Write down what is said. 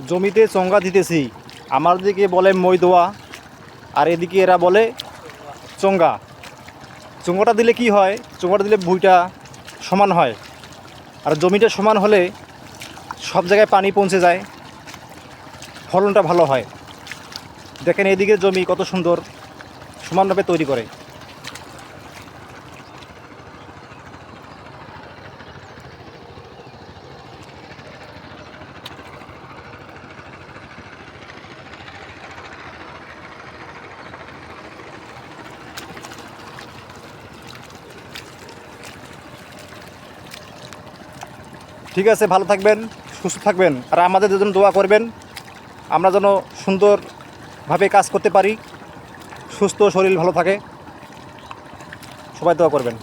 জমিতে চঙ্গা দিতেছি, আমার দিকে বলে মই দোয়া, আর এদিকে এরা বলে চঙ্গা। চঙ্গাটা দিলে কি হয়? চঙ্গাটা দিলে ভুঁইটা সমান হয়, আর জমিটা সমান হলে সব জায়গায় পানি পৌঁছে যায়, ফলনটা ভালো হয়। দেখেন এদিকে জমি কত সুন্দর সমানভাবে তৈরি করে। ঠিক আছে, ভালো থাকবেন, সুস্থ থাকবেন, আর আমাদের জন্য দোয়া করবেন, আমরা যেন সুন্দরভাবে কাজ করতে পারি, সুস্থ শরীর ভালো থাকে, সবাই দোয়া করবেন।